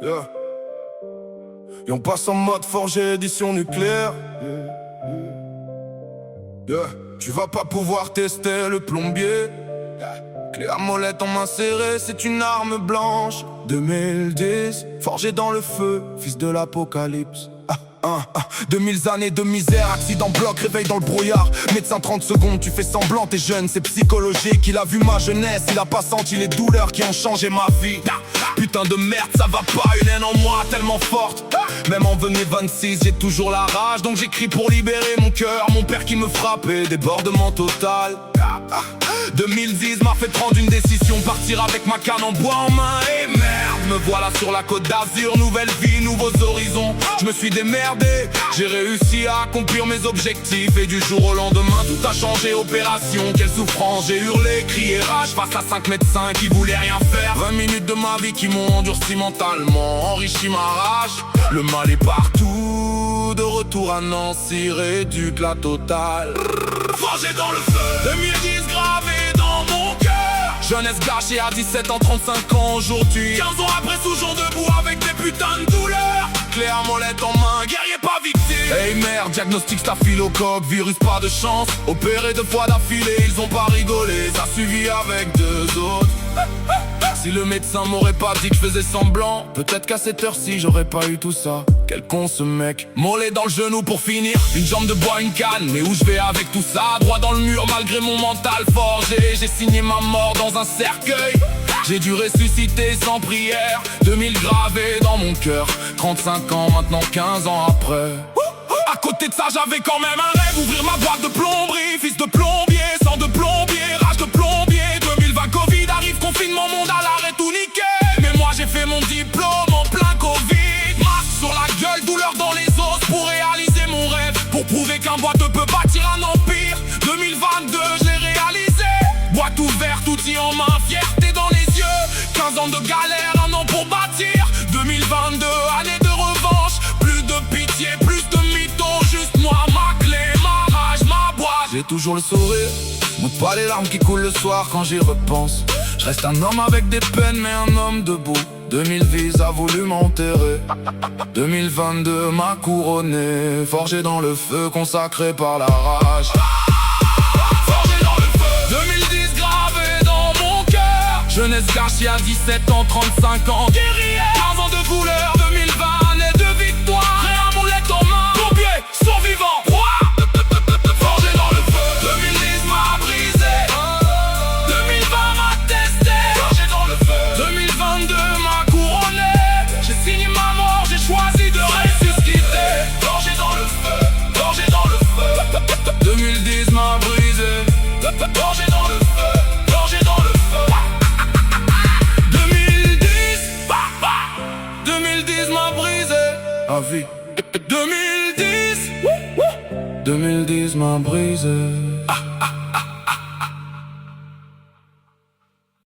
Yeah. Et on passe en mode forgé édition nucléaire. Yeah. Tu vas pas pouvoir tester le plombier. Clé à molette en main serrée, c'est une arme blanche. 2010, forgé dans le feu, fils de l'apocalypse. 2000 années de misère, accident bloc, réveil dans le brouillard. Médecin 30 secondes, tu fais semblant, t'es jeune, c'est psychologique. Il a vu ma jeunesse, il a pas senti les douleurs qui ont changé ma vie. Putain de merde, ça va pas, une haine en moi tellement forte. Même en 2026, j'ai toujours la rage, donc j'écris pour libérer mon cœur. Mon père qui me frappait, débordement total. 2010 m'a fait prendre une décision, partir avec ma canne en bois en main. Et merde, me voilà sur la côte d'Azur, nouvelle vie, nouveaux horizons. Je me suis démerdé, j'ai réussi à accomplir mes objectifs. Et du jour au lendemain, tout a changé, opération, quelle souffrance. J'ai hurlé, crié rage face à 5 médecins qui voulaient rien faire. 20 minutes de ma vie qui m'ont endurci mentalement, enrichi ma rage. Le mal est partout, de retour à Nancy, réduque la totale. Forgé dans le feu, 2010 gravé dans mon cœur. Jeunesse gâchée à 17 ans, 35 ans aujourd'hui. 15 ans après, toujours debout avec des putains de douleurs. Clé à molette en main, guerrier pas victime. Hey merde, diagnostic staphylocoque, virus pas de chance. Opéré 2 fois d'affilée, ils ont pas rigolé. Ça suivi avec 2 autres. Si le médecin m'aurait pas dit que je faisais semblant, peut-être qu'à cette heure-ci j'aurais pas eu tout ça. Quel con ce mec, mollet dans le genou pour finir. Une jambe de bois, une canne, mais où je vais avec tout ça? Droit dans le mur malgré mon mental forgé. J'ai signé ma mort dans un cercueil. J'ai dû ressusciter sans prière. 2000 gravés dans mon cœur. 35 ans maintenant, 15 ans après. À côté de ça j'avais quand même un rêve, ouvrir ma boîte de plomberie. Fils de plombier, sang de plombier, rage de plombier. 2020 Covid arrive, confinement, monde à l'arrêt, tout niqué. Mais moi j'ai fait mon diplôme en plein Covid. Masque sur la gueule, douleur dans les os pour réaliser mon rêve. Pour prouver qu'un boiteux peut bâtir un empire. 2022 je l'ai réalisé. Boîte ouverte, outil en main, fierté dans les yeux. 15 ans de galère, 1 an pour bâtir. 2022, année de revanche. Plus de pitié, plus de mythos. Juste moi, ma clé, ma rage, ma boîte. J'ai toujours le sourire, montre pas les larmes qui coulent le soir quand j'y repense. Je reste un homme avec des peines mais un homme debout. 2010 a voulu m'enterrer. 2022 m'a couronné, forgé dans le feu, consacré par la rage. Forgé dans le feu, 2010 gravé dans mon cœur. Jeunesse gâchée à 17 ans, 35 ans. Guerrier, 15 ans de couleur. 2020 année de victoire. Prêt à molette en main. Pompier, survivant. Plongé dans le feu, plongé dans le feu. 2010 m'a brisé. À vie. 2010 m'a brisé.